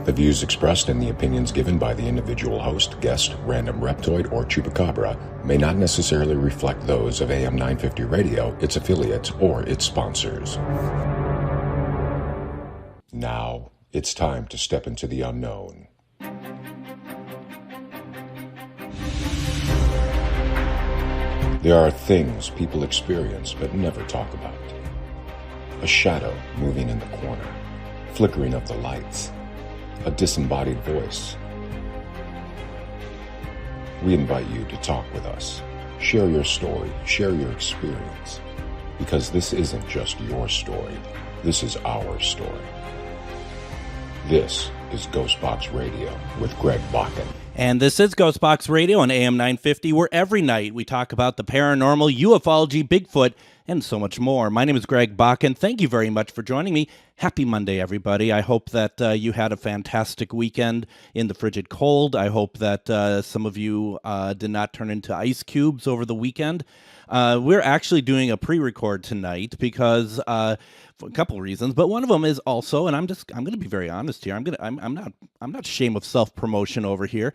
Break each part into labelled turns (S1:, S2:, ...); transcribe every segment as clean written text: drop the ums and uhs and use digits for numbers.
S1: The views expressed and the opinions given by the individual host, guest, random reptoid, or chupacabra may not necessarily reflect those of AM 950 Radio, its affiliates, or its sponsors. Now, it's time to step into the unknown. There are things people experience but never talk about. A shadow moving in the corner, flickering of the lights, a disembodied voice. We invite you to talk with us. Share your story, share your experience, because this isn't just your story, this is our story. This is GhostBox Radio with Greg Bakun.
S2: And this is GhostBox Radio on AM 950, where every night we talk about the paranormal, ufology, Bigfoot, and so much more. My name is Greg Bakun. Thank you very much for joining me. Happy Monday, everybody. I hope that you had a fantastic weekend in the frigid cold. I hope that some of you did not turn into ice cubes over the weekend. We're actually doing a pre-record tonight because for a couple of reasons, but one of them is also, and I'm going to be very honest here. I'm not ashamed of self-promotion over here.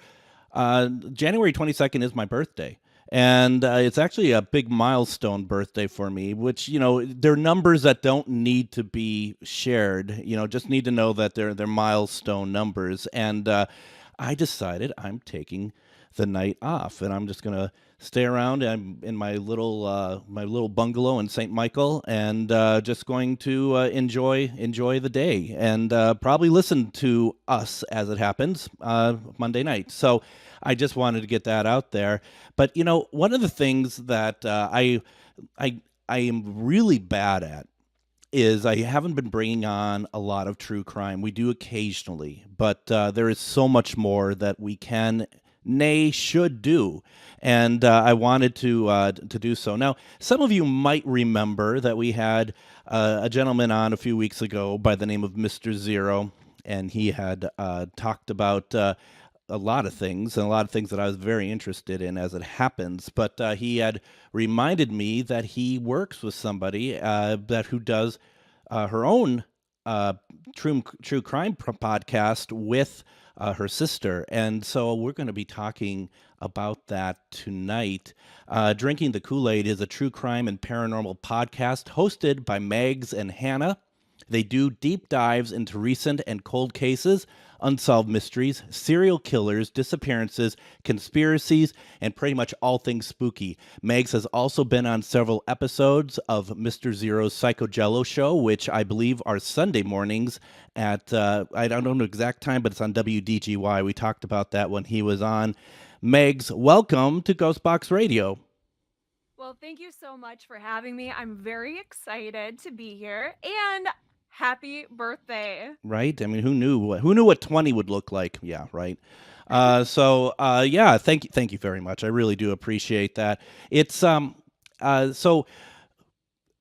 S2: January 22nd is my birthday. And it's actually a big milestone birthday for me, which, they're numbers that don't need to be shared, just need to know that they're milestone numbers. And I decided I'm taking the night off, and I'm just going to stay around. I'm in my little bungalow in St. Michael, and just going to enjoy the day, and probably listen to us as it happens Monday night. So I just wanted to get that out there. But one of the things that I am really bad at is I haven't been bringing on a lot of true crime. We do occasionally, but there is so much more that we can, nay, should do. And I wanted to do so. Now, some of you might remember that we had a gentleman on a few weeks ago by the name of Mr. Zero, and he had talked about a lot of things, and a lot of things that I was very interested in as it happens. But he had reminded me that he works with somebody who does her own true crime podcast with her sister. And so we're going to be talking about that tonight. Drinking the Kool-Aid is a true crime and paranormal podcast hosted by Megs and Hannah. They do deep dives into recent and cold cases, unsolved mysteries, serial killers, disappearances, conspiracies, and pretty much all things spooky. Megs has also been on several episodes of Mr. Zero's Psycho Jello show, which I believe are Sunday mornings at, I don't know the exact time, but it's on WDGY. We talked about that when he was on. Megs, welcome to GhostBox Radio.
S3: Well, thank you so much for having me. I'm very excited to be here, and happy birthday.
S2: Right? I mean, who knew what 20 would look like? Yeah, right. Thank you very much. I really do appreciate that. It's so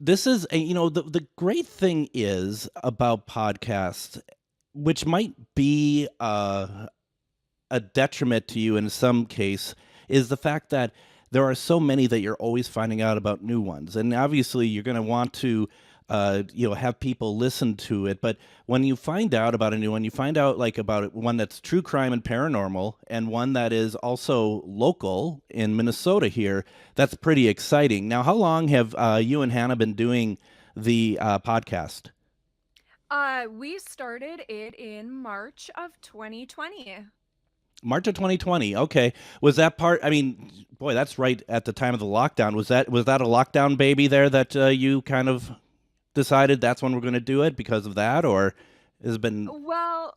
S2: this is the great thing is about podcasts, which might be a detriment to you in some case, is the fact that there are so many that you're always finding out about new ones, and obviously you're going to want to have people listen to it. But when you find out about a new one, you find out about one that's true crime and paranormal, and one that is also local in Minnesota here. That's pretty exciting. Now, how long have you and Hannah been doing the podcast?
S3: We started it in March of 2020.
S2: March of 2020. Okay. Was that part? I mean, boy, that's right at the time of the lockdown. Was that a lockdown baby there that you kind of decided that's when we're going to do it because of that, or has it been?
S3: Well,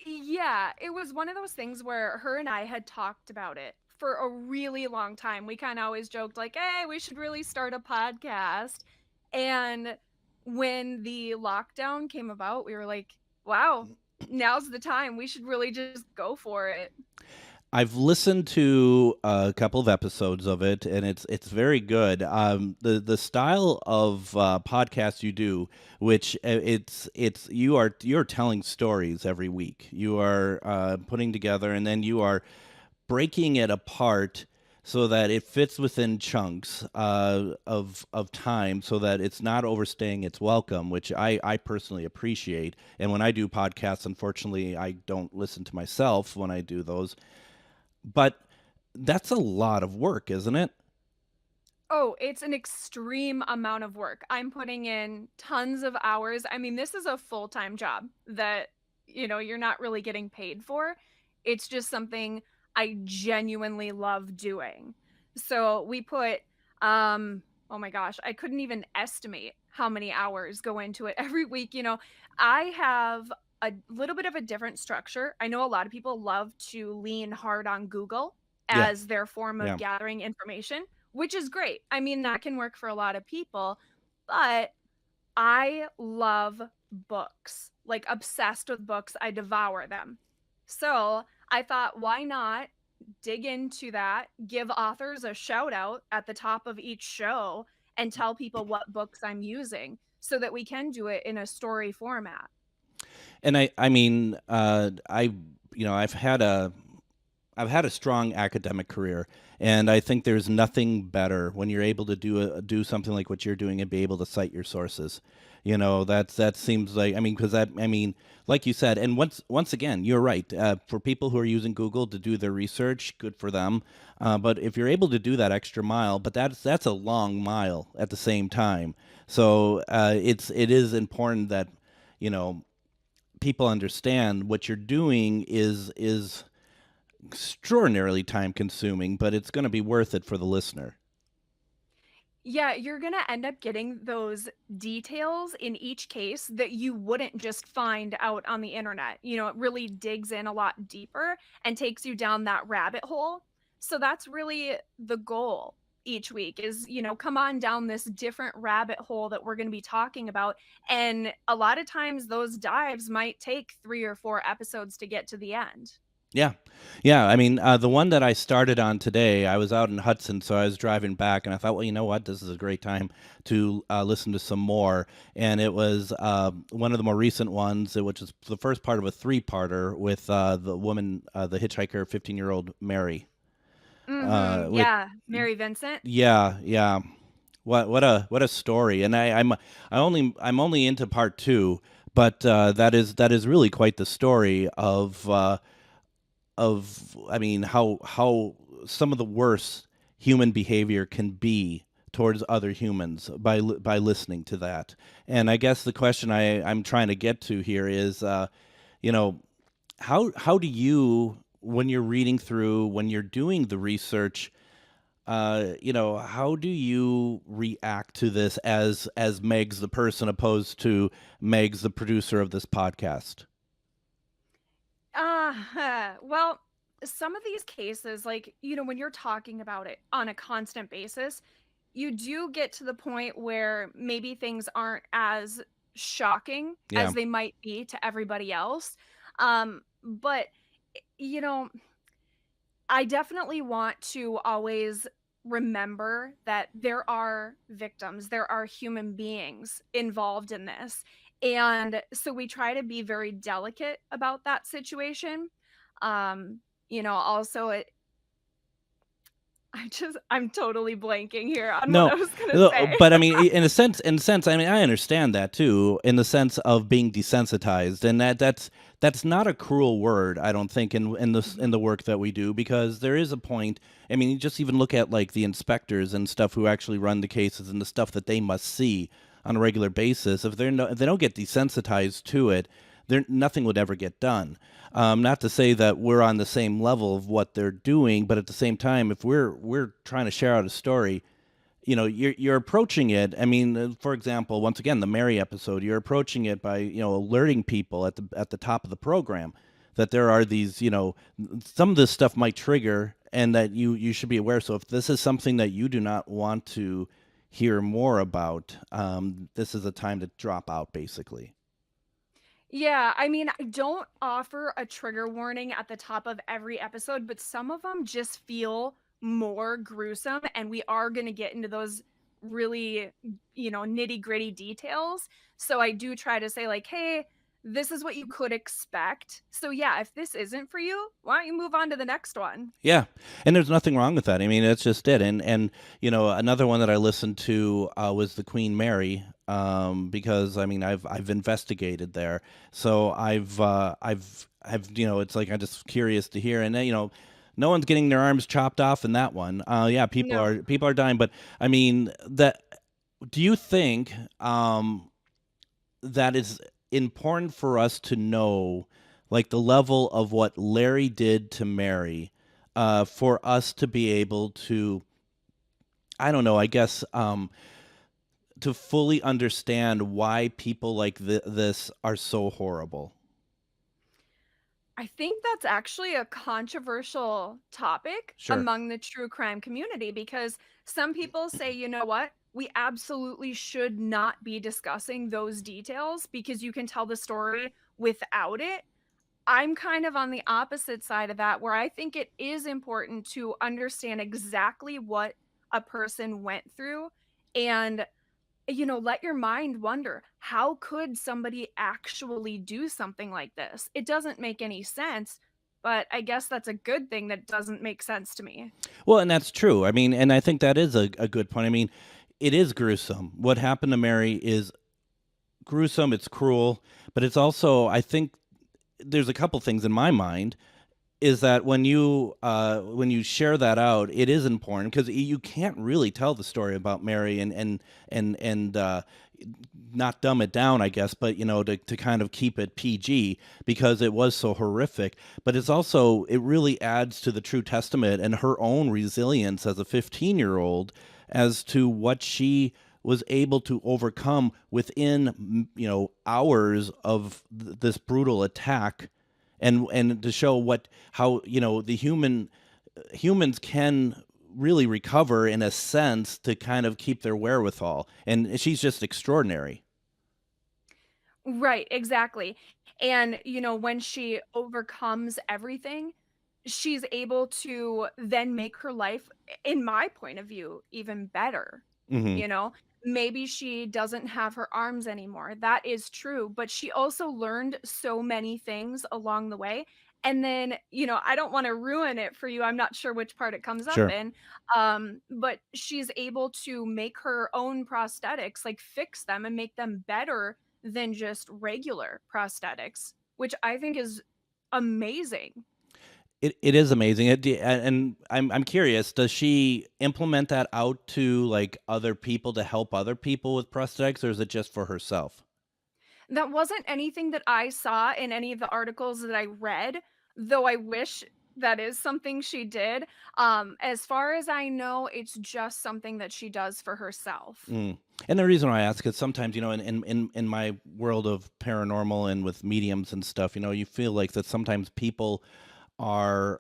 S3: yeah, it was one of those things where her and I had talked about it for a really long time. We kind of always joked hey, we should really start a podcast. And when the lockdown came about, we were like, wow, now's the time. We should really just go for it.
S2: I've listened to a couple of episodes of it, and it's very good. The style of podcast you do, which you're telling stories every week. You are putting together, and then you are breaking it apart so that it fits within chunks of time, so that it's not overstaying its welcome, which I personally appreciate. And when I do podcasts, unfortunately, I don't listen to myself when I do those. But that's a lot of work, isn't it?
S3: Oh, it's an extreme amount of work. I'm putting in tons of hours. I mean, this is a full-time job that, you're not really getting paid for. It's just something I genuinely love doing. So we put, oh my gosh, I couldn't even estimate how many hours go into it every week. I have a little bit of a different structure. I know a lot of people love to lean hard on Google
S2: Yeah,
S3: as their form of
S2: yeah.
S3: gathering information, which is great. I mean, that can work for a lot of people, but I love books, like obsessed with books. I devour them. So I thought, why not dig into that, give authors a shout out at the top of each show, and tell people what books I'm using so that we can do it in a story format.
S2: And I mean, I've had a strong academic career, and I think there's nothing better when you're able to do something like what you're doing and be able to cite your sources. That seems like, I mean, because that, I mean, like you said, and once again, you're right. For people who are using Google to do their research, good for them. But if you're able to do that extra mile, but that's a long mile at the same time. So it is important that you know people understand what you're doing is extraordinarily time consuming, but it's going to be worth it for the listener.
S3: Yeah, you're going to end up getting those details in each case that you wouldn't just find out on the internet. It really digs in a lot deeper and takes you down that rabbit hole. So that's really the goal each week is, come on down this different rabbit hole that we're going to be talking about. And a lot of times those dives might take 3 or 4 episodes to get to the end.
S2: Yeah, yeah. I mean, the one that I started on today, I was out in Hudson, so I was driving back, and I thought, well, you know what, this is a great time to listen to some more. And it was one of the more recent ones, which is the first part of a three-parter with the woman, the hitchhiker, 15-year-old Mary. With
S3: Yeah, Mary Vincent.
S2: Yeah, yeah. What a story. And I'm only into part two, but that is really quite the story of I mean how some of the worst human behavior can be towards other humans by listening to that. And I guess the question I'm trying to get to here is, you know, how do you, when you're reading through, when you're doing the research, how do you react to this as Megs the person opposed to Megs the producer of this podcast?
S3: Well, some of these cases, like, when you're talking about it on a constant basis, you do get to the point where maybe things aren't as shocking
S2: Yeah.
S3: as they might be to everybody else. But, you know, I definitely want to always remember that there are victims, there are human beings involved in this. And so we try to be very delicate about that situation. Also I'm totally blanking here on what
S2: No,
S3: I was gonna
S2: no,
S3: say.
S2: but I mean, in a sense, I mean, I understand that too, in the sense of being desensitized, and that's not a cruel word, I don't think, in the work that we do, because there is a point. I mean, you just even look at like the inspectors and stuff who actually run the cases and the stuff that they must see on a regular basis. If if they don't get desensitized to it, there nothing would ever get done. Not to say that we're on the same level of what they're doing, but at the same time, if we're trying to share out a story, you're approaching it. I mean, for example, once again, the Mary episode, you're approaching it by alerting people at the top of the program that there are these, some of this stuff might trigger, and that you should be aware. So if this is something that you do not want to hear more about, this is a time to drop out, basically.
S3: Yeah, I mean, I don't offer a trigger warning at the top of every episode, but some of them just feel more gruesome, and we are going to get into those really, nitty-gritty details. So I do try to say, like, hey, this is what you could expect. So yeah, if this isn't for you, why don't you move on to the next one?
S2: Yeah, and there's nothing wrong with that. I mean, that's just it. And another one that I listened to was the Queen Mary, because I mean, I've investigated there, so I've it's like I'm just curious to hear, and no one's getting their arms chopped off in that one. Yeah,
S3: No.
S2: people are dying, but I mean that. Do you think that is important for us to know, like the level of what Larry did to Mary, for us to be able to, I don't know, I guess, to fully understand why people like this are so horrible?
S3: I think that's actually a controversial topic
S2: Sure.
S3: among the true crime community because some people say, you know what? We absolutely should not be discussing those details because you can tell the story without it. I'm kind of on the opposite side of that, where I think it is important to understand exactly what a person went through and, let your mind wonder, how could somebody actually do something like this? It doesn't make any sense, but I guess that's a good thing that doesn't make sense to me.
S2: Well, and that's true. I mean, and I think that is a good point. I mean, it is gruesome. What happened to Mary is gruesome, it's cruel, but it's also, I think, there's a couple things in my mind is that when you share that out, it is important because you can't really tell the story about Mary and not dumb it down, I guess, but to kind of keep it PG because it was so horrific. But it really adds to the true testament and her own resilience as a 15-year-old as to what she was able to overcome within hours of this brutal attack, and to show how the humans can really recover in a sense to kind of keep their wherewithal, and she's just extraordinary.
S3: Right, exactly. And, when she overcomes everything, she's able to then make her life, in my point of view, even better.
S2: Hmm.
S3: You know, maybe she doesn't have her arms anymore. That is true, but she also learned so many things along the way. And then, I don't want to ruin it for you. I'm not sure which part it comes up
S2: Sure.
S3: in. But she's able to make her own prosthetics, like fix them and make them better than just regular prosthetics, which I think is amazing.
S2: It is amazing. And I'm curious, does she implement that out to like other people to help other people with prosthetics, or is it just for herself?
S3: That wasn't anything that I saw in any of the articles that I read, though I wish that is something she did. As far as I know, it's just something that she does for herself.
S2: Mm. And the reason why I ask is sometimes, in my world of paranormal and with mediums and stuff, you feel like that sometimes people are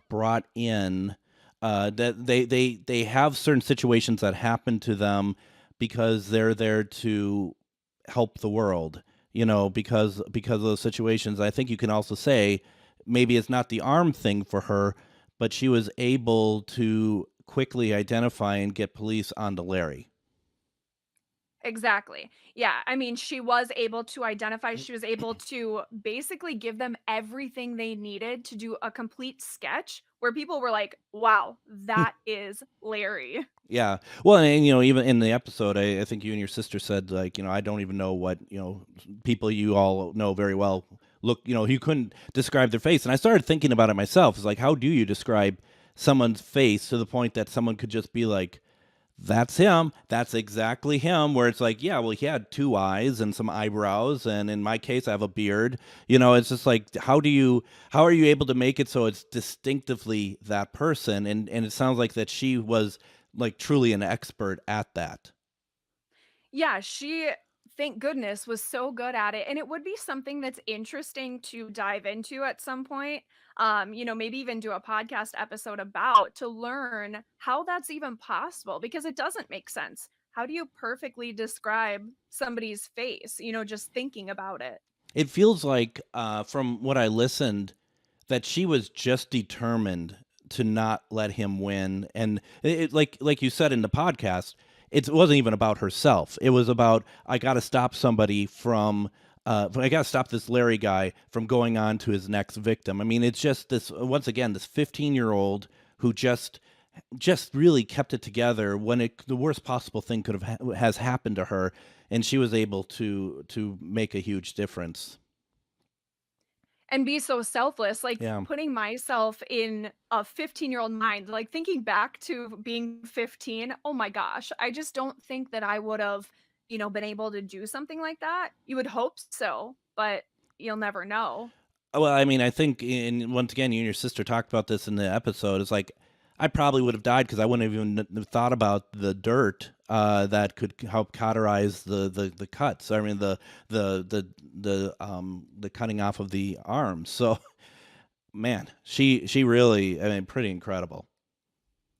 S2: brought in, that they have certain situations that happen to them because they're there to help the world, because of those situations. I think you can also say maybe it's not the arm thing for her, but she was able to quickly identify and get police onto Larry.
S3: Exactly. Yeah, I mean, she was able to identify, she was able to basically give them everything they needed to do a complete sketch where people were like, "Wow, that is Larry."
S2: Yeah. Well, and even in the episode, I think you and your sister said, like, I don't even know what, people you all know very well look, you couldn't describe their face. And I started thinking about it myself. It's like, how do you describe someone's face to the point that someone could just be like, that's him. That's exactly him. Where it's like, yeah, well, he had two eyes and some eyebrows, and in my case, I have a beard. It's just like, how are you able to make it so it's distinctively that person? And it sounds like that she was like truly an expert at that.
S3: Yeah, she, thank goodness, was so good at it, and it would be something that's interesting to dive into at some point. Maybe even do a podcast episode about to learn how that's even possible because it doesn't make sense. How do you perfectly describe somebody's face, just thinking about it?
S2: It feels like, from what I listened, that she was just determined to not let him win, and like you said in the podcast, it wasn't even about herself. It was about, I got to stop somebody from I got to stop this Larry guy from going on to his next victim. I mean, it's just this, once again, this 15-year-old who just really kept it together when the worst possible thing could have has happened to her, and she was able to make a huge difference.
S3: And be so selfless, like,
S2: Yeah.
S3: putting myself in a 15-year-old mind, like, thinking back to being 15, oh my gosh, I just don't think that I would've, been able to do something like that. You would hope so, but you'll never know.
S2: Well, I mean, I think once again, you and your sister talked about this in the episode. It's like I probably would have died because I wouldn't have even thought about the dirt that could help cauterize the cuts. I mean, the cutting off of the arms. So, man, she really, I mean, pretty incredible.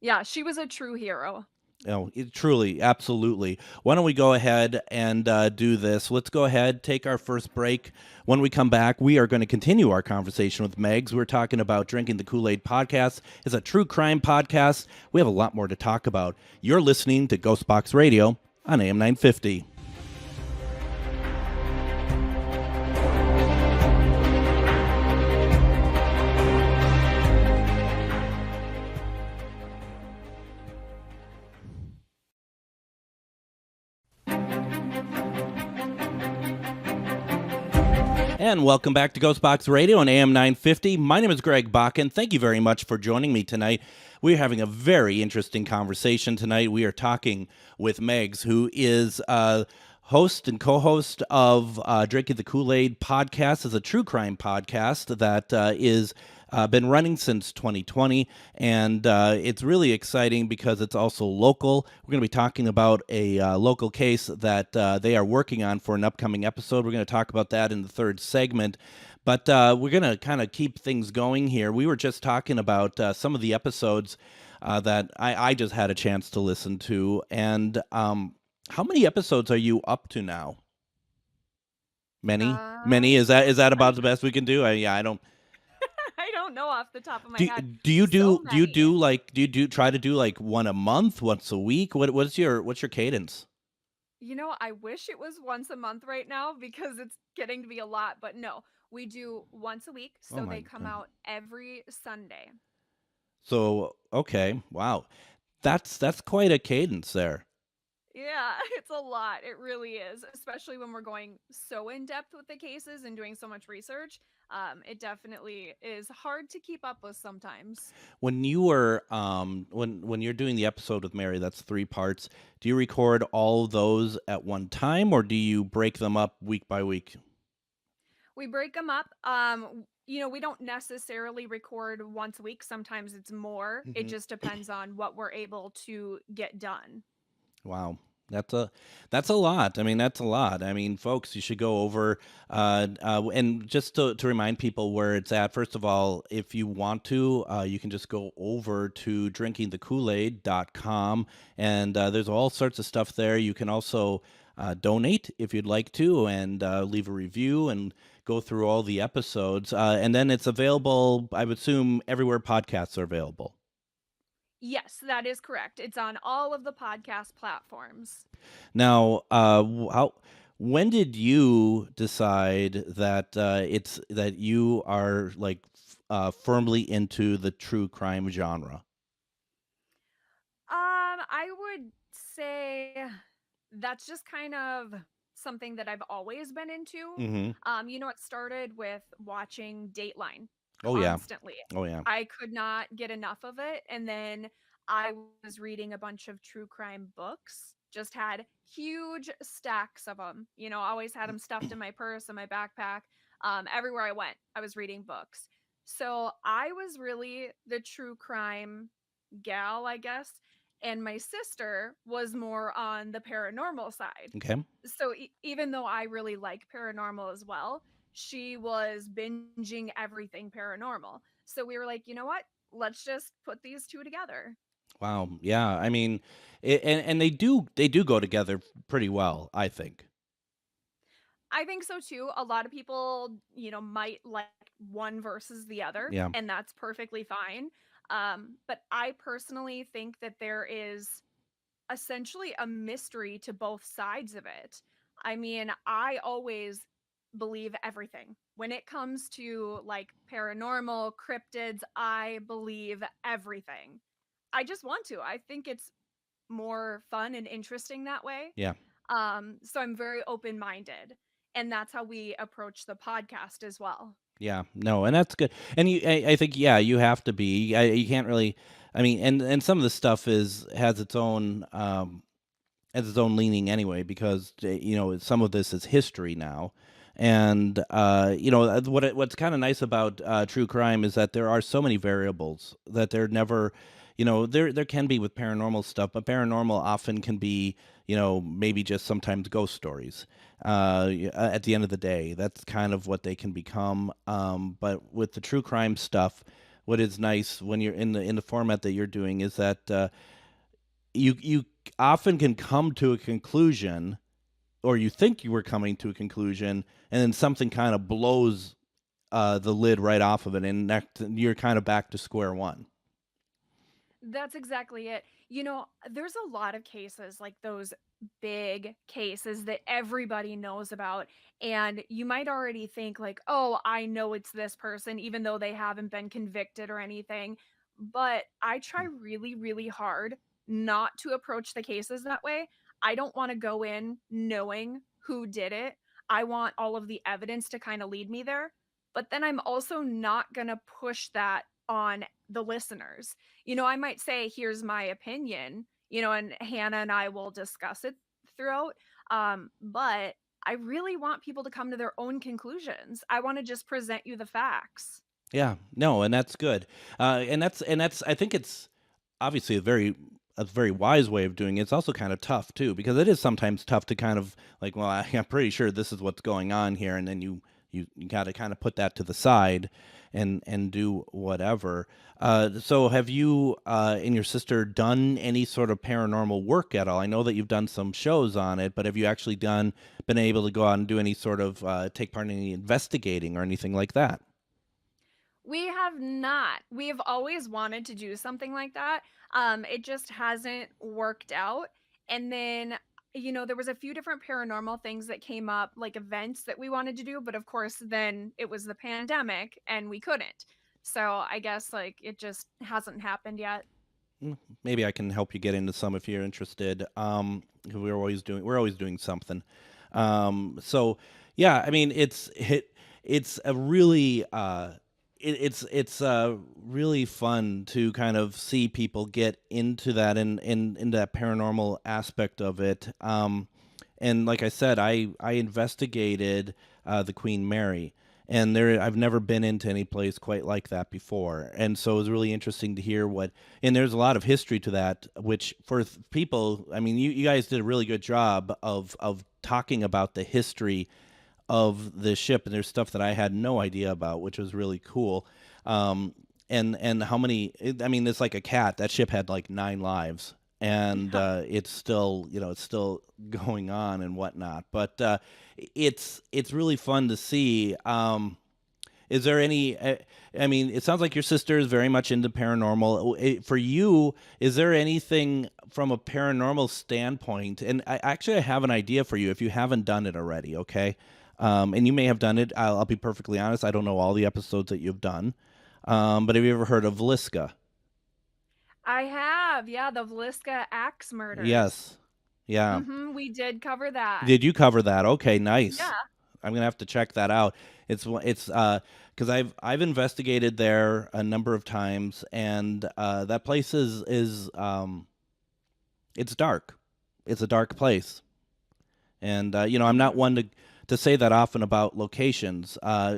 S3: Yeah, she was a true hero.
S2: Oh, truly, absolutely. Why don't we go ahead and do this? Let's go ahead, take our first break. When we come back, we are going to continue our conversation with Megs. We're talking about Drinking the Kool-Aid podcast. It's a true crime podcast. We have a lot more to talk about. You're listening to GhostBox Radio on AM 950. And welcome back to GhostBox Radio on AM 950. My name is Greg Bakun. Thank you very much for joining me tonight. We're having a very interesting conversation tonight. We are talking with Megs, who is host and co-host of Drinking the Kool-Aid podcast. It's a true crime podcast that is been running since 2020, and it's really exciting because it's also local. We're going to be talking about a local case that they are working on for an upcoming episode. We're going to talk about that in the third segment. But we're going to kind of keep things going here. We were just talking about some of the episodes that I just had a chance to listen to. And how many episodes are you up to now? Many? Many? Is that about the best we can do? Yeah, I don't.
S3: I don't know off the top of my
S2: Do,
S3: head.
S2: do you
S3: So
S2: do do you do
S3: many.
S2: like do you do try to do like one a month, once a week? What's your cadence?
S3: I wish it was once a month right now because it's getting to be a lot, but no, we do once a week,
S2: Oh
S3: so
S2: my
S3: they come
S2: god.
S3: out every Sunday.
S2: So, okay, wow. That's quite a cadence there.
S3: Yeah, it's a lot. It really is, especially when we're going so in depth with the cases and doing so much research. It definitely is hard to keep up with sometimes.
S2: When you were when you're doing the episode with Mary, that's 3 parts. Do you record all of those at one time, or do you break them up week by week?
S3: We break them up. We don't necessarily record once a week. Sometimes it's more. It
S2: Mhm.
S3: just depends on what we're able to get done.
S2: Wow. That's a lot. I mean, that's a lot. I mean, folks, you should go over and just to remind people where it's at. First of all, if you want to, you can just go over to drinkingthekoolaid.com, and there's all sorts of stuff there. You can also donate if you'd like to, and leave a review and go through all the episodes. And then it's available, I would assume, everywhere podcasts are available.
S3: Yes, that is correct. It's on all of the podcast platforms.
S2: Now, when did you decide that it's that you are like firmly into the true crime genre?
S3: I would say that's just kind of something that I've always been into.
S2: Mm-hmm.
S3: It started with watching Dateline
S2: Oh yeah.
S3: constantly.
S2: Oh yeah.
S3: I could not get enough of it. And then I was reading a bunch of true crime books, just had huge stacks of them. Always had them stuffed in my purse and my backpack. Everywhere I went, I was reading books. So I was really the true crime gal, I guess. And my sister was more on the paranormal side.
S2: Okay.
S3: So even though I really like paranormal as well, she was binging everything paranormal. So we were like, you know what? Let's just put these two together.
S2: Wow. Yeah. I mean, and they do go together pretty well, I think.
S3: I think so too. A lot of people, might like one versus the other,
S2: Yeah.
S3: and that's perfectly fine. But I personally think that there is essentially a mystery to both sides of it. I mean, I always believe everything. When it comes to like paranormal, cryptids, I believe everything. I just want to. I think it's more fun and interesting that way.
S2: Yeah.
S3: So I'm very open minded. And that's how we approach the podcast as well.
S2: Yeah, no, and that's good. And I think, yeah, you have to be. You can't really. I mean, and some of the stuff is has its own leaning anyway, because some of this is history now, and what's kind of nice about true crime is that there are so many variables that they're never. There can be with paranormal stuff, but paranormal often can be maybe just sometimes ghost stories. At the end of the day, that's kind of what they can become. But with the true crime stuff, what is nice when you're in the format that you're doing is that you often can come to a conclusion, or you think you were coming to a conclusion, and then something kind of blows the lid right off of it, and you're kind of back to square one.
S3: That's exactly it. There's a lot of cases like those big cases that everybody knows about. And you might already think, like, oh, I know it's this person, even though they haven't been convicted or anything. But I try really, really hard not to approach the cases that way. I don't want to go in knowing who did it. I want all of the evidence to kind of lead me there. But then I'm also not going to push that on the listeners. I might say, here's my opinion, and Hannah and I will discuss it throughout. But I really want people to come to their own conclusions. I want to just present you the facts.
S2: Yeah, no, and that's good. And that's I think it's obviously a very wise way of doing it. It's also kind of tough too, because it is sometimes tough to kind of like, well, I'm pretty sure this is what's going on here, and then you got to kind of put that to the side and do whatever. So have you and your sister done any sort of paranormal work at all? I know that you've done some shows on it, but have you actually been able to go out and do any sort of take part in any investigating or anything like that?
S3: We have not. We have always wanted to do something like that. It just hasn't worked out. And then, there was a few different paranormal things that came up, like events that we wanted to do, but of course, then it was the pandemic and we couldn't. So I guess like it just hasn't happened yet.
S2: Maybe I can help you get into some if you're interested. 'Cause we're always doing something. So yeah, I mean it's a really it's really fun to kind of see people get into that and into that paranormal aspect of it. And like I said, I investigated the Queen Mary, and I've never been into any place quite like that before, and so it was really interesting to hear what. And there's a lot of history to that, which for people, I mean, you guys did a really good job of talking about the history of the ship, and there's stuff that I had no idea about, which was really cool. And how many? I mean, it's like a cat. That ship had like 9 lives, and it's still going on and whatnot. But it's really fun to see. Is there any? I mean, it sounds like your sister is very much into paranormal. For you, is there anything from a paranormal standpoint? And I have an idea for you if you haven't done it already. Okay, and you may have done it. I'll be perfectly honest. I don't know all the episodes that you've done, but have you ever heard of Liska?
S3: I have, yeah, the Vliska axe murders.
S2: Yes. Yeah.
S3: We did cover that.
S2: Did you cover that? Okay, nice.
S3: Yeah.
S2: I'm gonna have to check that out. It's because I've investigated there a number of times, and that place is it's dark. It's a dark place, and I'm not one to say that often about locations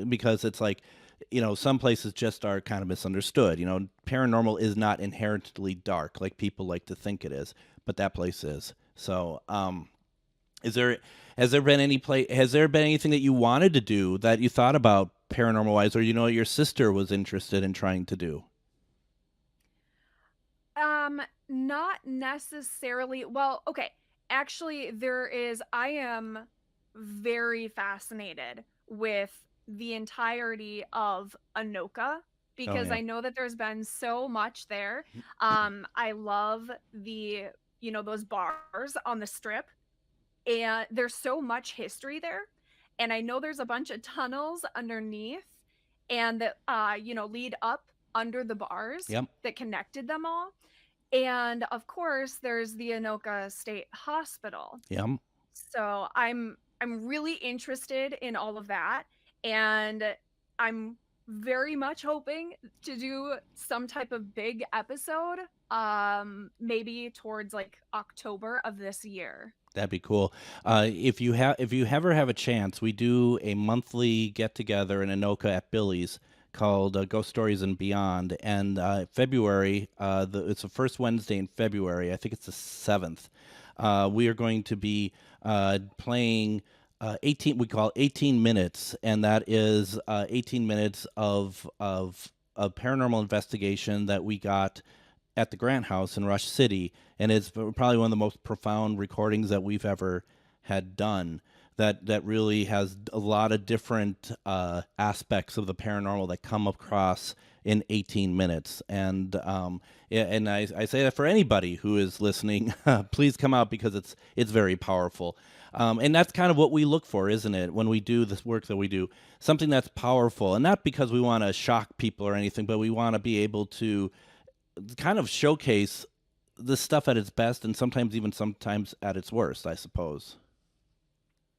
S2: because it's like some places just are kind of misunderstood. Paranormal is not inherently dark like people like to think it is, but that place is. So is there has there been anything that you wanted to do that you thought about paranormal wise, or your sister was interested in trying to do?
S3: Not necessarily. Well, okay. Actually, I am very fascinated with the entirety of Anoka
S2: Oh
S3: because
S2: yeah.
S3: I know that there's been so much there. I love those bars on the strip, and there's so much history there. And I know there's a bunch of tunnels underneath and that lead up under the bars
S2: Yep.
S3: that connected them all. And of course, there's the Anoka State Hospital.
S2: Yep.
S3: So I'm really interested in all of that, and I'm very much hoping to do some type of big episode, maybe towards like October of this year.
S2: That'd be cool. If you ever have a chance, we do a monthly get together in Anoka at Billy's called Ghost Stories and Beyond. And February, it's the first Wednesday in February. I think it's the 7th. We are going to be playing 18. We call it 18 minutes, and that is 18 minutes of paranormal investigation that we got at the Grant House in Rush City, and it's probably one of the most profound recordings that we've ever had done. That really has a lot of different aspects of the paranormal that come across in 18 minutes. And yeah, and I say that for anybody who is listening, please come out because it's very powerful. And that's kind of what we look for, isn't it? When we do this work that we do, something that's powerful, and not because we want to shock people or anything, but we want to be able to kind of showcase the stuff at its best and sometimes at its worst, I suppose.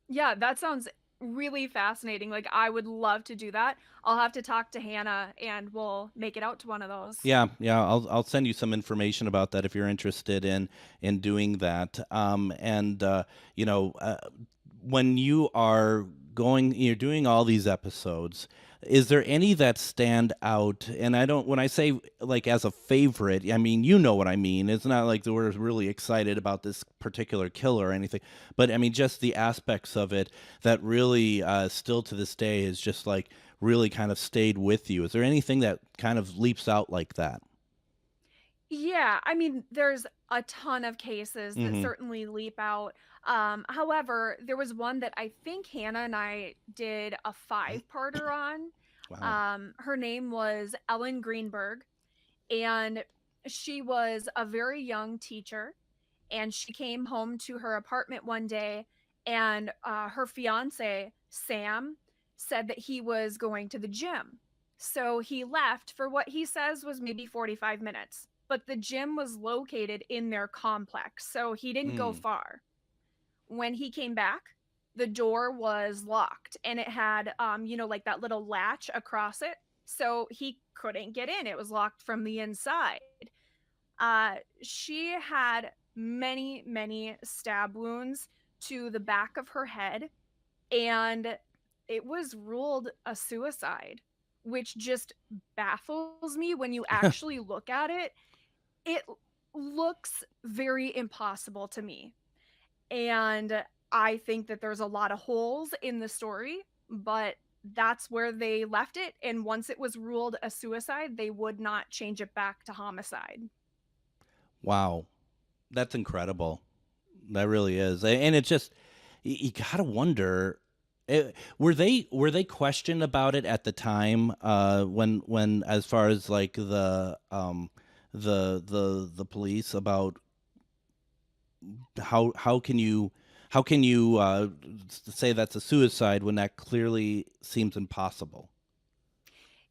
S3: Yeah, that sounds really fascinating. Like I would love to do that. I'll have to talk to Hannah and we'll make it out to one of those.
S2: Yeah, I'll send you some information about that if you're interested in doing that. And you know, when you're doing all these episodes, is there any that stand out? And I don't, when I say like as a favorite, I mean, you know what I mean. It's not like that we're really excited about this particular killer or anything, but I mean, just the aspects of it that really still to this day is just like really kind of stayed with you. Is there anything that kind of leaps out like that?
S3: Yeah, I mean, there's a ton of cases that
S2: Mm-hmm.
S3: certainly leap out. However, there was one that I think Hannah and I did a five-parter on.
S2: Wow.
S3: Her name was Ellen Greenberg, and she was a very young teacher. And she came home to her apartment one day, and her fiance, Sam, said that he was going to the gym. So he left for what he says was maybe 45 minutes. But the gym was located in their complex, so he didn't go
S2: Mm.
S3: far. When he came back, the door was locked and it had, like that little latch across it. So he couldn't get in. It was locked from the inside. She had many, many stab wounds to the back of her head, and it was ruled a suicide, which just baffles me when you actually look at it. It looks very impossible to me. And I think that there's a lot of holes in the story, but that's where they left it. And once it was ruled a suicide, they would not change it back to homicide.
S2: Wow. That's incredible. That really is. And it's just you gotta wonder. Were they questioned about it at the time when as far as like the police about how can you say that's a suicide when that clearly seems impossible?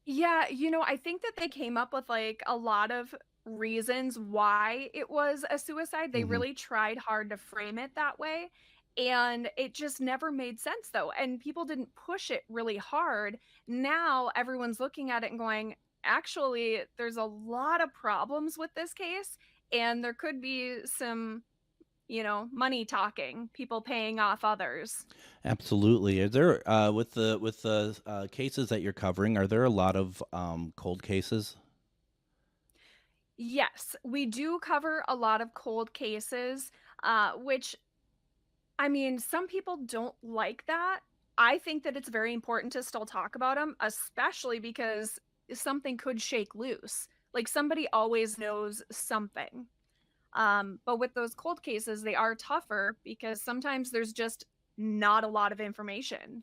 S3: Yeah, I think that they came up with like a lot of reasons why it was a suicide. They
S2: Hmm.
S3: really tried hard to frame it that way. And it just never made sense though. And people didn't push it really hard. Now everyone's looking at it and going, actually, there's a lot of problems with this case. And there could be some, money talking, people paying off others.
S2: Absolutely. Is there with the cases that you're covering? Are there a lot of cold cases?
S3: Yes, we do cover a lot of cold cases, which I mean, some people don't like that. I think that it's very important to still talk about them, especially because something could shake loose. Like somebody always knows something. But with those cold cases, they are tougher because sometimes there's just not a lot of information.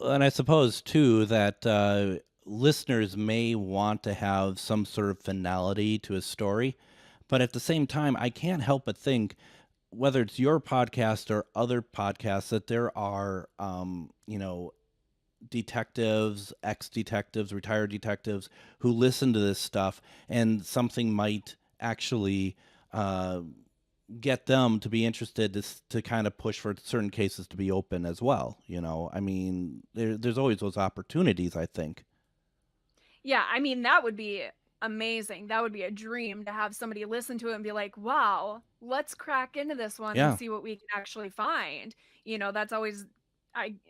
S2: And I suppose too that listeners may want to have some sort of finality to a story, but at the same time, I can't help but think. whether it's your podcast or other podcasts, that there are, detectives, ex-detectives, retired detectives who listen to this stuff, and something might actually uh, get them to be interested to kind of push for certain cases to be open as well. I mean, there's always those opportunities, I think.
S3: Yeah, I mean, that would be amazing. That would be a dream to have somebody listen to it and be like, wow, let's crack into this one and
S2: Yeah.
S3: see what we can actually find. That's always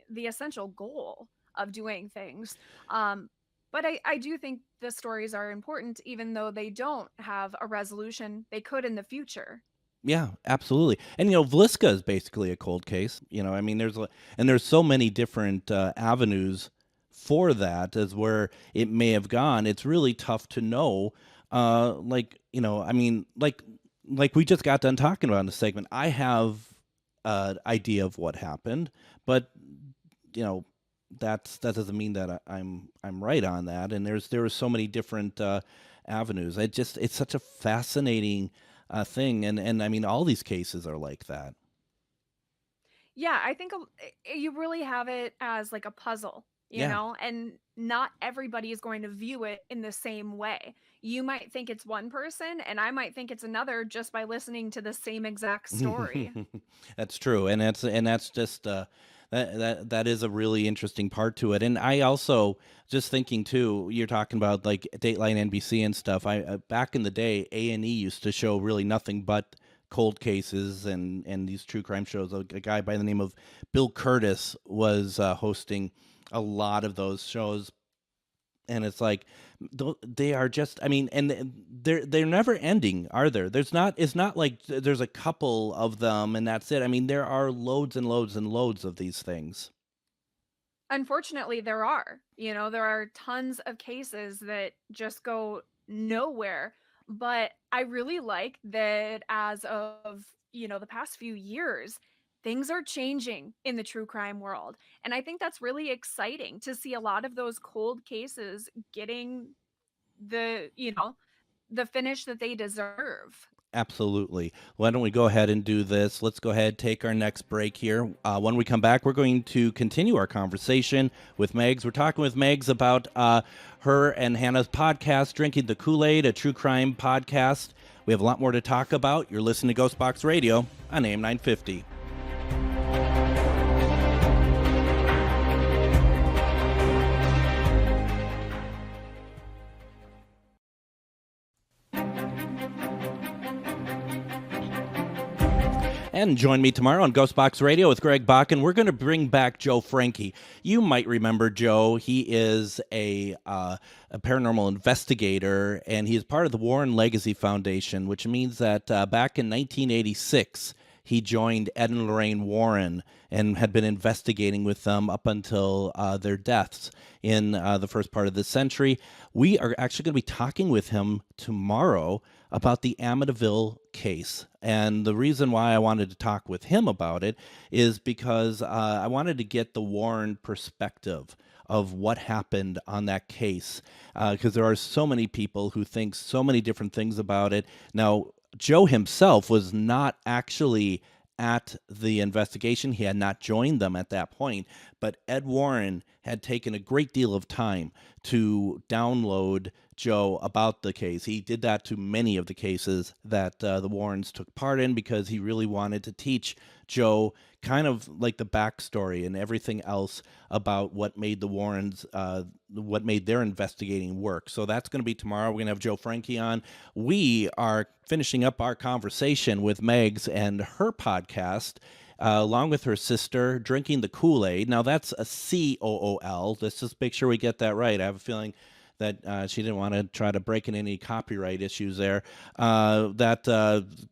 S3: the essential goal of doing things. Um, but I do think the stories are important, even though they don't have a resolution. They could in the future.
S2: Yeah, absolutely. And Vliska is basically a cold case. I mean, there's so many different avenues for that as where it may have gone. It's really tough to know. I mean, like we just got done talking about in the segment. I have an idea of what happened, but you know, that doesn't mean that I'm right on that. And there were so many different avenues. It's such a fascinating thing, and I mean, all these cases are like that.
S3: Yeah, I think you really have it as like a puzzle,
S2: Yeah.
S3: and not everybody is going to view it in the same way. You might think it's one person, and I might think it's another just by listening to the same exact story.
S2: That's true, and that's just that is a really interesting part to it. And I also just thinking too. You're talking about like Dateline NBC and stuff. I back in the day, A&E used to show really nothing but cold cases and these true crime shows. A guy by the name of Bill Curtis was hosting a lot of those shows, and it's like they are just, I mean, and they're never ending, are there? It's not like there's a couple of them and that's it. I mean, there are loads and loads and loads of these things.
S3: Unfortunately, there are. There are tons of cases that just go nowhere. But I really like that as of, the past few years, things are changing in the true crime world. And I think that's really exciting to see a lot of those cold cases getting the finish that they deserve.
S2: Absolutely. Why don't we go ahead and do this? Let's go ahead, take our next break here. When we come back, we're going to continue our conversation with Megs. We're talking with Megs about her and Hannah's podcast, Drinking the Kool-Aid, a true crime podcast. We have a lot more to talk about. You're listening to GhostBox Radio on AM 950. And join me tomorrow on GhostBox Radio with Greg Bakun. We're going to bring back Joe Franke. You might remember Joe. He is a paranormal investigator, and he is part of the Warren Legacy Foundation, which means that back in 1986, he joined Ed and Lorraine Warren and had been investigating with them up until their deaths in the first part of this century. We are actually going to be talking with him tomorrow about the Amityville case. And the reason why I wanted to talk with him about it is because I wanted to get the Warren perspective of what happened on that case, because there are so many people who think so many different things about it. Now, Joe himself was not actually at the investigation. He had not joined them at that point, but Ed Warren had taken a great deal of time to download Joe about the case. He did that to many of the cases that the Warrens took part in because he really wanted to teach Joe kind of like the backstory and everything else about what made the Warrens, what made their investigating work. So that's going to be tomorrow. We're going to have Joe Franke on. We are finishing up our conversation with Megs and her podcast, along with her sister, Drinking the Kool-Aid. Now, that's a COOL. Let's just make sure we get that right. I have a feeling that she didn't want to try to break in any copyright issues there. That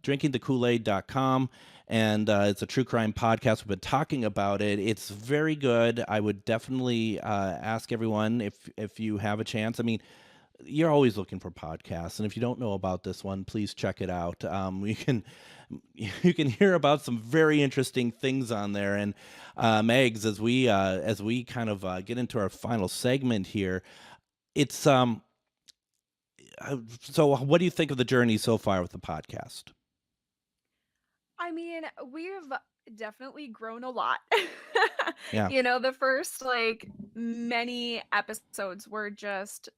S2: drinkingthekoolaid.com. And it's a true crime podcast. We've been talking about it. It's very good. I would definitely ask everyone if you have a chance. I mean, you're always looking for podcasts, and if you don't know about this one, please check it out. You can hear about some very interesting things on there. And Megs, as we kind of get into our final segment here, it's so what do you think of the journey so far with the podcast?
S3: I mean, we've definitely grown a lot.
S2: Yeah.
S3: The first many episodes were just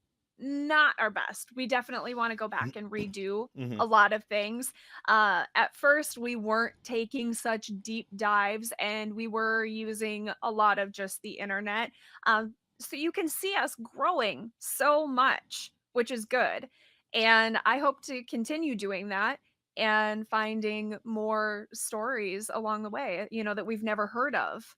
S3: not our best. We definitely want to go back and redo
S2: Hmm.
S3: a lot of things. At first, we weren't taking such deep dives and we were using a lot of just the internet. So you can see us growing so much, which is good. And I hope to continue doing that and finding more stories along the way, that we've never heard of.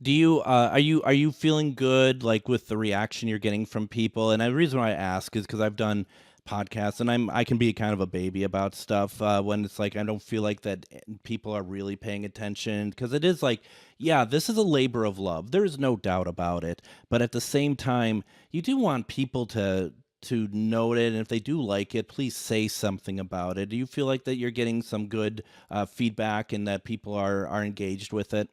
S2: Do you are you feeling good like with the reaction you're getting from people? And the reason why I ask is because I've done podcasts and I can be kind of a baby about stuff when it's like I don't feel like that people are really paying attention because it is like yeah, this is a labor of love. There is no doubt about it. But at the same time, you do want people to note it, and if they do like it, please say something about it. Do you feel like that you're getting some good feedback and that people are engaged with it?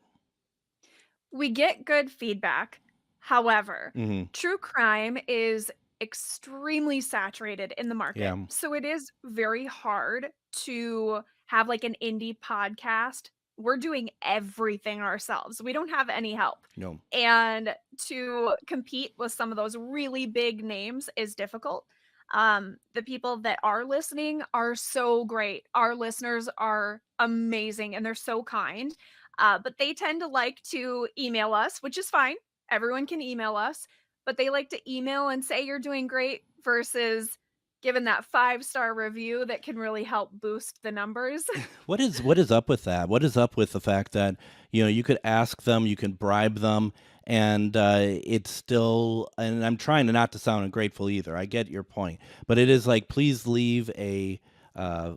S3: We get good feedback. However,
S2: Hmm.
S3: true crime is extremely saturated in the market.
S2: Yeah.
S3: So it is very hard to have like an indie podcast. We're doing everything ourselves. We don't have any help.
S2: No.
S3: And to compete with some of those really big names is difficult. The people that are listening are so great. Our listeners are amazing and they're so kind, but they tend to like to email us, which is fine. Everyone can email us, but they like to email and say you're doing great versus giving that 5-star review that can really help boost the numbers.
S2: What is up with that? What is up with the fact that you could ask them, you can bribe them, and it's still. And I'm trying to not to sound ungrateful either. I get your point, but it is like please leave a uh,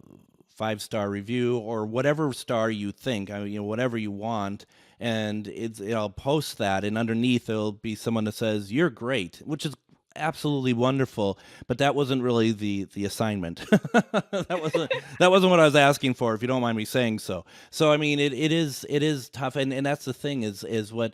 S2: 5-star review or whatever star you think. Whatever you want, and I'll post that, and underneath there'll be someone that says you're great, which is absolutely wonderful, but that wasn't really the assignment. That wasn't what I was asking for, if you don't mind me saying so. So I mean it is tough, and that's the thing is what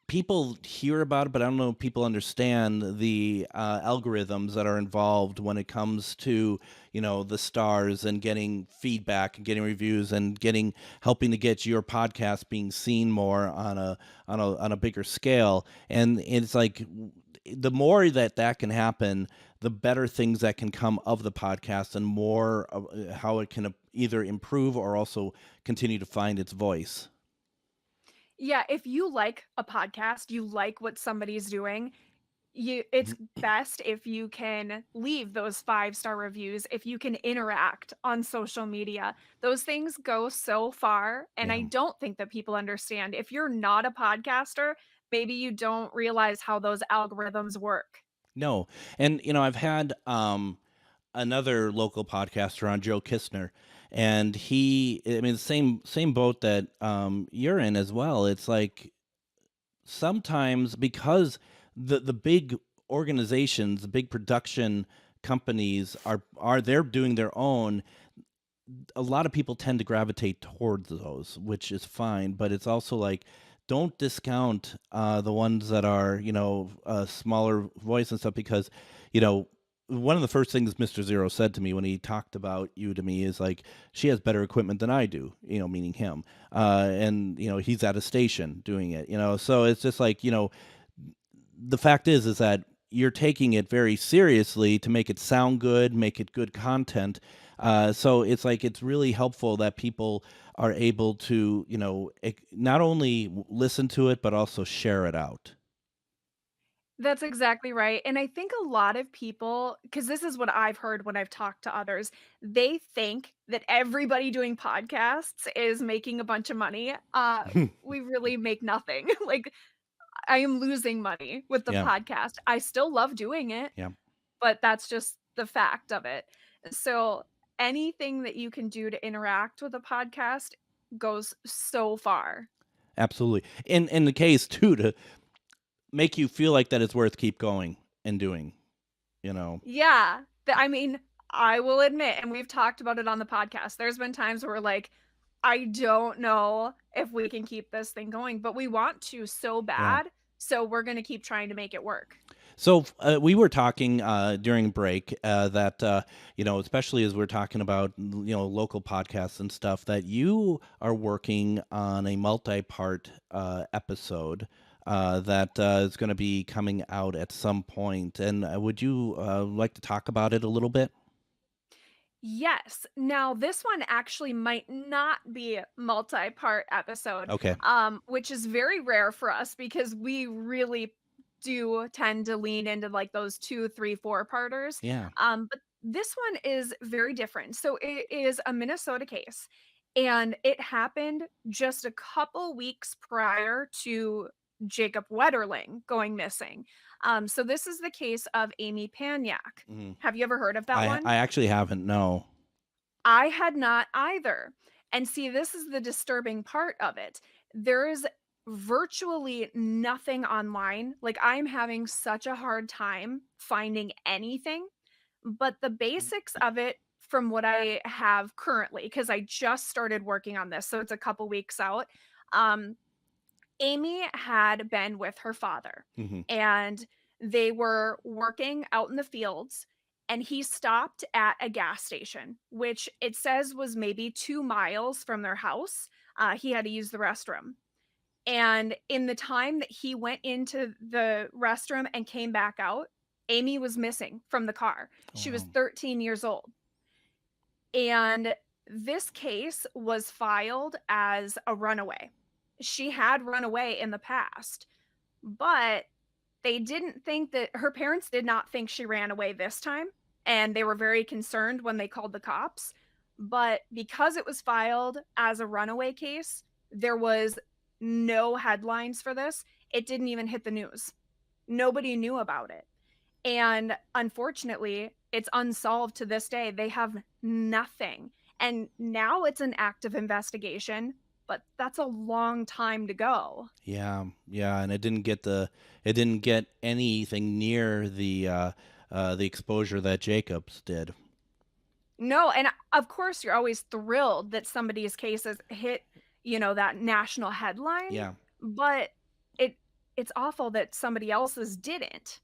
S2: people hear about it, but I don't know if people understand the algorithms that are involved when it comes to the stars and getting feedback and getting reviews and getting helping to get your podcast being seen more on a bigger scale. And it's like the more that can happen, the better things that can come of the podcast, and more how it can either improve or also continue to find its voice.
S3: Yeah, if you like a podcast, you like what somebody's doing, it's best if you can leave those 5-star reviews, if you can interact on social media. Those things go so far, and I
S2: Yeah.
S3: don't think that people understand. If you're not a podcaster, maybe you don't realize how those algorithms work.
S2: No. And I've had another local podcaster on, Joe Kistner, and I mean, the same boat that you're in as well. It's like sometimes because the big organizations, the big production companies are they're doing their own, a lot of people tend to gravitate towards those, which is fine. But it's also like, don't discount the ones that are smaller voice and stuff, because you know one of the first things Mr. Zero said to me when he talked about you to me is like, she has better equipment than I do, meaning him, and he's at a station doing it, so it's just like, the fact is that you're taking it very seriously to make it sound good, make it good content. So it's like it's really helpful that people are able to, not only listen to it but also share it out.
S3: That's exactly right, and I think a lot of people, because this is what I've heard when I've talked to others, they think that everybody doing podcasts is making a bunch of money. We really make nothing. Like, I am losing money with the
S2: Yeah,
S3: podcast. I still love doing it,
S2: yeah,
S3: but that's just the fact of it. So, anything that you can do to interact with a podcast goes so far.
S2: absolutely. In the case too, to make you feel like that it's worth keep going and doing. You know.
S3: Yeah. I mean, I will admit, and we've talked about it on the podcast, there's been times where we're like, I don't know if we can keep this thing going, but we want to so
S2: Yeah.
S3: bad. So we're going to keep trying to make it work.
S2: So we were talking during break that especially as we're talking about local podcasts and stuff, that you are working on a multi-part episode that is going to be coming out at some point. And would you like to talk about it a little bit?
S3: Yes. Now, this one actually might not be a multi-part episode,
S2: Okay.
S3: which is very rare for us because we really do tend to lean into like those two, three, four-parters.
S2: Yeah.
S3: But this one is very different. So it is a Minnesota case, and it happened just a couple weeks prior to Jacob Wetterling going missing. So this is the case of Amy Paniak.
S2: Mhm.
S3: Have you ever heard of that
S2: I
S3: one?
S2: actually haven't. No.
S3: I had not either. And see, this is the disturbing part of it. There is virtually nothing online. Like, I'm having such a hard time finding anything, but the basics of it from what I have currently, because I just started working on this, so it's a couple weeks out. Um, Amy had been with her father,
S2: Hmm.
S3: and they were working out in the fields, and he stopped at a gas station, which it says was maybe 2 miles from their house. He had to use the restroom. And in the time that he went into the restroom and came back out, Amy was missing from the car.
S2: Oh,
S3: She was
S2: wow.
S3: 13 years old. And this case was filed as a runaway. She had run away in the past, but they didn't think that her parents did not think she ran away this time, and they were very concerned when they called the cops. But because it was filed as a runaway case, there was no headlines for this. It didn't even hit the news. Nobody knew about it. And unfortunately, it's unsolved to this day. They have nothing. And now it's an active investigation, but that's a long time to go.
S2: Yeah, yeah, and it didn't get anything near the exposure that Jacobs did.
S3: No, and of course you're always thrilled that somebody's case has hit, that national headline,
S2: Yeah.
S3: but it it's awful that somebody else's didn't.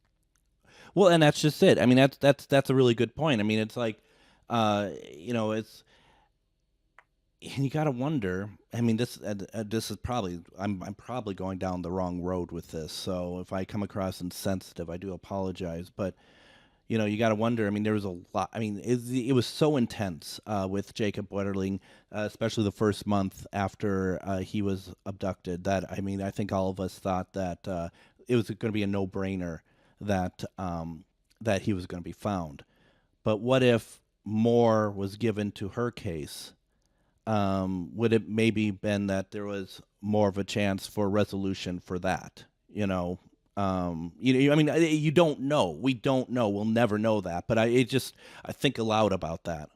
S2: Well, and that's just it. I mean, that's a really good point. I mean, it's like, it's you got to wonder. I mean, this is probably I'm probably going down the wrong road with this. So if I come across insensitive, I do apologize. But you got to wonder. I mean, there was a lot. I mean, it was so intense with Jacob Wetterling, especially the first month after he was abducted. That I mean, I think all of us thought that it was going to be a no-brainer that that he was going to be found. But what if more was given to her case? Would it maybe been that there was more of a chance for resolution for that? I mean, you don't know. We don't know. We'll never know that. But I think aloud about that.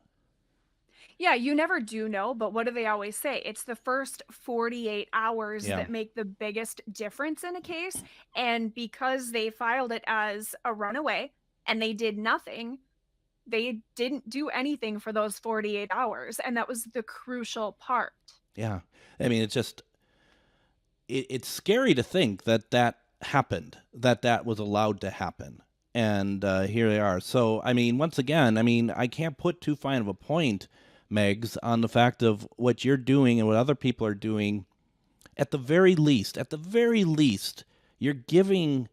S3: Yeah, you never do know, but what do they always say? It's the first 48 hours
S2: Yeah,
S3: that make the biggest difference in a case. And because they filed it as a runaway and they did nothing, they didn't do anything for those 48 hours. And that was the crucial part.
S2: yeah. I mean, it's scary to think that that happened, that was allowed to happen, and here they are. So, I mean, once again, I mean, I can't put too fine of a point, Megs, on the fact of what you're doing and what other people are doing. At the very least, you're giving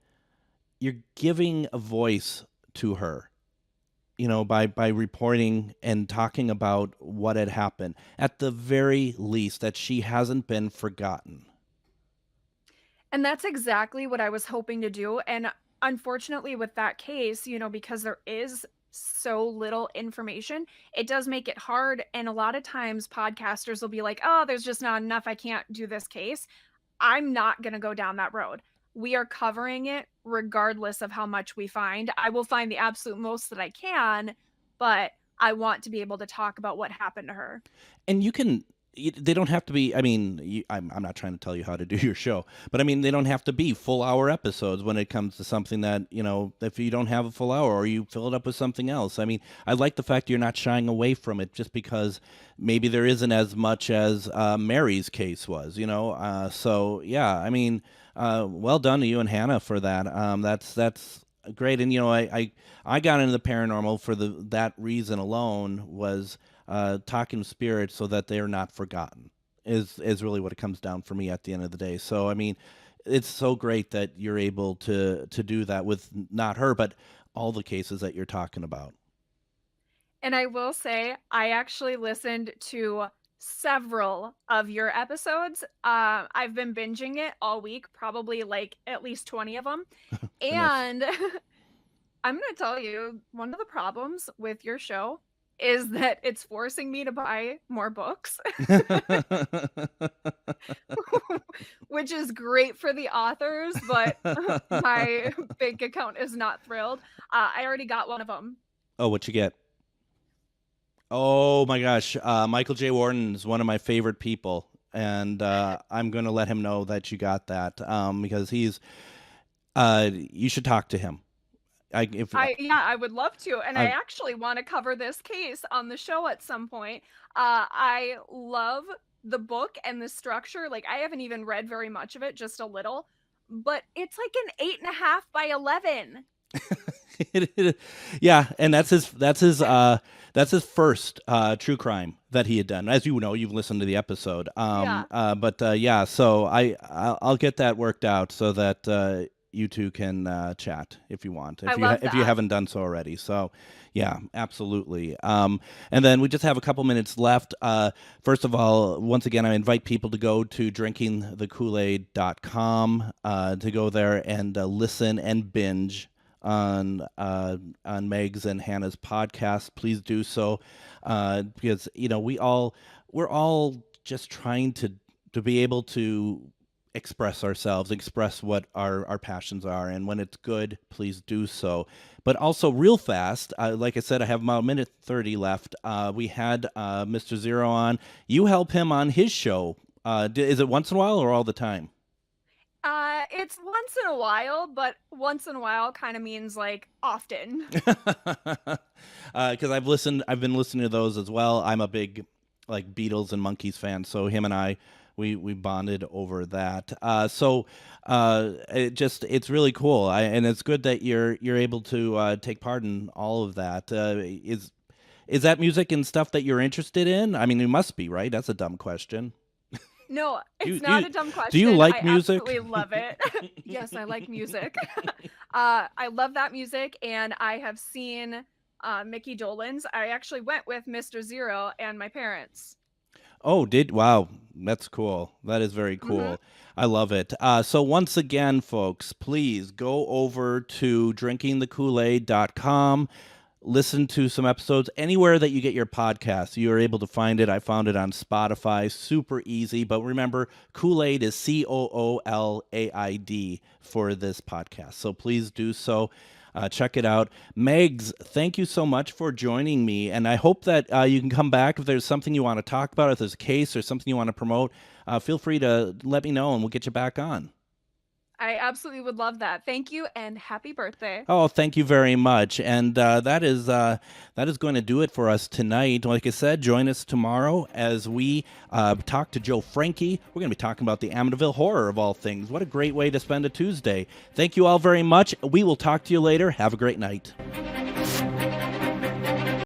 S2: a voice to her, by reporting and talking about what had happened. At the very least, that she hasn't been forgotten.
S3: And that's exactly what I was hoping to do. And unfortunately, with that case, because there is so little information, it does make it hard. And a lot of times, podcasters will be like, oh, there's just not enough. I can't do this case. I'm not going to go down that road. We are covering it regardless of how much we find. I will find the absolute most that I can, but I want to be able to talk about what happened to her.
S2: And they don't have to be. I mean, I'm not trying to tell you how to do your show, but I mean, they don't have to be full hour episodes when it comes to something that, if you don't have a full hour or you fill it up with something else. I mean, I like the fact you're not shying away from it just because maybe there isn't as much as Mary's case was, so yeah, I mean, well done to you and Hannah for that. That's great. And I got into the paranormal for that reason alone, was talking to spirits so that they are not forgotten. Is really what it comes down for me at the end of the day. So I mean, it's so great that you're able to do that with not her, but all the cases that you're talking about.
S3: And I will say, I actually listened to several of your episodes. I've been binging it all week, probably like at least 20 of them.
S2: Goodness.
S3: And I'm going to tell you, one of the problems with your show is that it's forcing me to buy more books, which is great for the authors, but my bank account is not thrilled. I already got one of them.
S2: Oh, what you get? Oh my gosh, Michael J. Warden is one of my favorite people, and I'm going to let him know that you got that, because he's. You should talk to him.
S3: I would love to, and I actually want to cover this case on the show at some point. I love the book and the structure. Like, I haven't even read very much of it, just a little, but it's like an 8.5 by 11.
S2: Yeah, and that's his first true crime that he had done. As you know, you've listened to the episode. Yeah. So I'll get that worked out so that you two can chat if you want, if you haven't done so already. So yeah, absolutely. And then we just have a couple minutes left. First of all, once again, I invite people to go to drinkingthekoolaid.com to go there and listen and binge on Meg's and Hannah's podcast. Please do so, because we're all just trying to be able to express ourselves, express what our passions are, and when it's good, please do so. But also, real fast, like I said, I have about a minute 30 left. We had Mr. Zero on. You help him on his show. Is it once in a while or all the time?
S3: It's once in a while, but once in a while kind of means like often.
S2: Because I've been listening to those as well. I'm a big like Beatles and Monkees fan, so him and I, we bonded over that. It's really cool. And it's good that you're able to take part in all of that. Is that music and stuff that you're interested in? I mean, it must be, right? That's a dumb question.
S3: No, it's not a dumb question.
S2: Do you like music?
S3: I absolutely love it. Yes, I like music. I love that music, and I have seen Mickey Dolenz. I actually went with Mr. Zero and my parents.
S2: Oh, wow, that's cool. That is very cool. Mm-hmm. I love it. So once again, folks, please go over to drinkingthekoolaid.com. Listen to some episodes anywhere that you get your podcasts. You are able to find it. I found it on Spotify. Super easy. But remember, Kool-Aid is Coolaid for this podcast. So please do so. Check it out. Megs, thank you so much for joining me. And I hope that you can come back if there's something you want to talk about, if there's a case or something you want to promote. Feel free to let me know and we'll get you back on.
S3: I absolutely would love that. Thank you and happy birthday.
S2: Oh, thank you very much. And that is going to do it for us tonight. Like I said, join us tomorrow as we talk to Joe Frankie. We're going to be talking about the Amityville Horror of all things. What a great way to spend a Tuesday. Thank you all very much. We will talk to you later. Have a great night.